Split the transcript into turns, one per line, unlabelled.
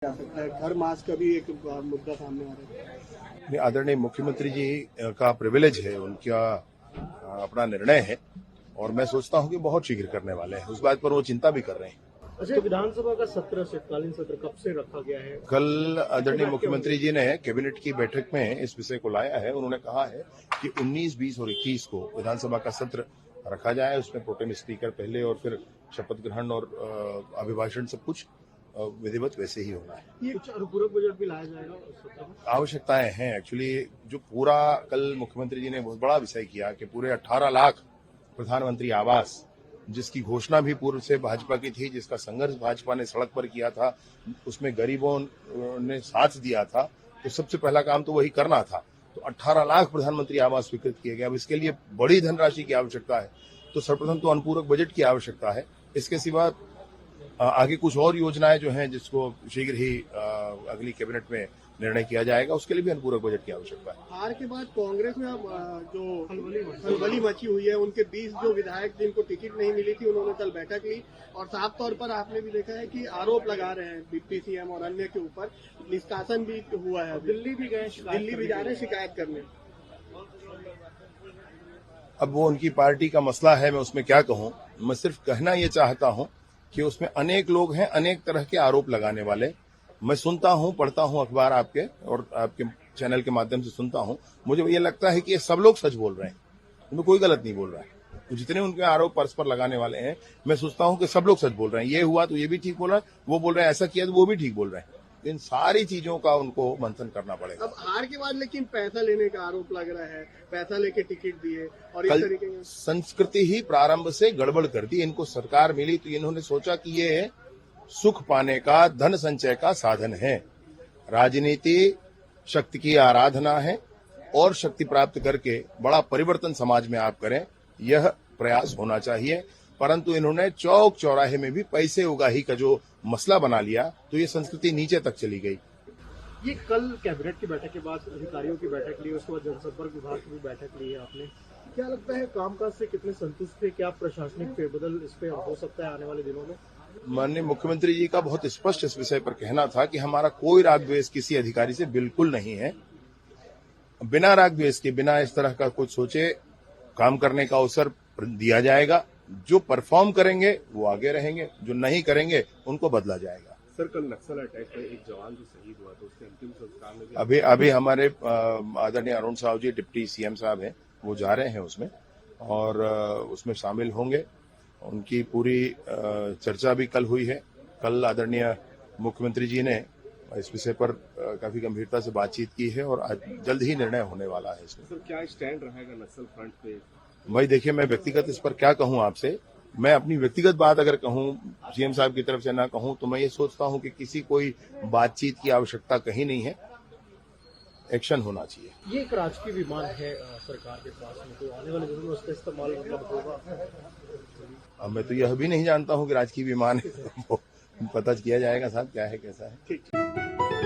जा सकता है। घर मास का भी एक मुद्दा सामने आ रहा है।
आदरणीय मुख्यमंत्री जी का प्रिविलेज है, उनका अपना निर्णय है और मैं सोचता हूं कि बहुत शीघ्र करने वाले हैं। उस बात पर वो चिंता भी कर रहे हैं।
अच्छा, विधानसभा का सत्र शीतकालीन सत्र कब से रखा गया है?
कल आदरणीय मुख्यमंत्री जी ने कैबिनेट की बैठक में इस विषय को लाया है। उन्होंने कहा है कि 19, 20 और 21 को विधानसभा का सत्र रखा जाए। उसमें प्रोटेम स्पीकर पहले और फिर शपथ ग्रहण और अभिभाषण सब कुछ विधिवत वैसे ही होना है।
ये कुछ अनुपूरक बजट भी लाया जाएगा उस सत्र में?
आवश्यकताएं हैं। एक्चुअली जो पूरा कल मुख्यमंत्री जी ने बहुत बड़ा विषय किया कि पूरे 18 लाख प्रधानमंत्री आवास, जिसकी घोषणा भी पूर्व से भाजपा की थी, जिसका संघर्ष भाजपा ने सड़क पर किया था, उसमें गरीबों ने साथ दिया था, तो सबसे पहला काम तो वही करना था। तो 18 लाख प्रधानमंत्री आवास स्वीकृत किए गए। अब इसके लिए बड़ी धनराशि की आवश्यकता है, तो सर्वप्रथम तो अनुपूरक बजट की आवश्यकता है। इसके सिवा आगे कुछ और योजनाएं जो हैं, जिसको शीघ्र ही अगली कैबिनेट में निर्णय किया जाएगा, उसके लिए भी अनुपूरक बजट की आवश्यकता है।
हार के बाद कांग्रेस में अब जो खलबली मची हुई है, उनके 20 जो विधायक जिनको टिकट नहीं मिली थी, उन्होंने कल बैठक ली और साफ तौर पर आपने भी देखा है कि आरोप लगा रहे हैं डिप्टी सीएम और अन्य के ऊपर। निष्कासन भी हुआ है, दिल्ली भी गए, दिल्ली भी जा रहे हैं शिकायत करने।
अब वो उनकी पार्टी का मसला है, मैं उसमें क्या कहूं। मैं सिर्फ कहना ये चाहता हूं कि उसमें अनेक लोग हैं, अनेक तरह के आरोप लगाने वाले। मैं सुनता हूं, पढ़ता हूं अखबार आपके और आपके चैनल के माध्यम से सुनता हूं। मुझे ये लगता है कि ये सब लोग सच बोल रहे हैं, उनमें कोई गलत नहीं बोल रहा है। तो जितने उनके आरोप परस्पर लगाने वाले हैं, मैं सोचता हूं कि सब लोग सच बोल रहे हैं। ये हुआ तो ये भी ठीक बोल रहा है, वो बोल रहे हैं ऐसा किया तो वो भी ठीक बोल रहे हैं। इन सारी चीजों का उनको मंथन करना पड़ेगा।
अब हार के बाद लेकिन पैसा लेने का आरोप लग रहा है, पैसा लेके टिकट दिए और इस तरीके की
संस्कृति ही प्रारंभ से गड़बड़ कर दी। इनको सरकार मिली तो इन्होंने सोचा कि ये सुख पाने का, धन संचय का साधन है। राजनीति शक्ति की आराधना है और शक्ति प्राप्त करके बड़ा परिवर्तन समाज में आप करें, यह प्रयास होना चाहिए। परंतु इन्होंने चौक चौराहे में भी पैसे उगाही का जो मसला बना लिया, तो ये संस्कृति नीचे तक चली गई।
ये कल कैबिनेट की बैठक के बाद अधिकारियों की बैठक ली, उसके बाद जनसंपर्क विभाग की भी बैठक ली है आपने। क्या लगता है कामकाज से कितने संतुष्ट थे? क्या प्रशासनिक फेरबदल इस पे हो सकता है आने वाले दिनों में?
माननीय मुख्यमंत्री जी का बहुत स्पष्ट इस विषय पर कहना था कि हमारा कोई राग द्वेष किसी अधिकारी से बिल्कुल नहीं है। बिना राग द्वेष के, बिना इस तरह का कुछ सोचे काम करने का अवसर दिया जाएगा। जो परफॉर्म करेंगे वो आगे रहेंगे, जो नहीं करेंगे उनको बदला जाएगा।
सर, कल नक्सल अटैक में एक जवान जो शहीद हुआ था, उसके अंतिम संस्कार में
अभी हमारे आदरणीय अरुण साहू जी, डिप्टी सीएम साहब हैं, वो जा रहे हैं उसमें और उसमें शामिल होंगे। उनकी पूरी चर्चा भी कल हुई है। कल आदरणीय मुख्यमंत्री जी ने इस विषय पर काफी गंभीरता से बातचीत की है और जल्द ही निर्णय होने वाला है इसमें।
सर, क्या स्टैंड रहेगा नक्सल फ्रंट पे?
भाई देखिए, मैं व्यक्तिगत इस पर क्या कहूं आपसे। मैं अपनी व्यक्तिगत बात अगर कहूं, सीएम साहब की तरफ से ना कहूं, तो मैं ये सोचता हूं कि किसी कोई बातचीत की आवश्यकता कहीं नहीं है, एक्शन होना चाहिए।
ये एक राजकीय विमान है सरकार के पास में, तो आने वाले दिनों में उसका इस्तेमाल मतलब होगा?
अब मैं तो यह भी नहीं जानता हूं कि राजकीय विमान है, पता किया जाएगा साहब क्या है कैसा है।
ठीक।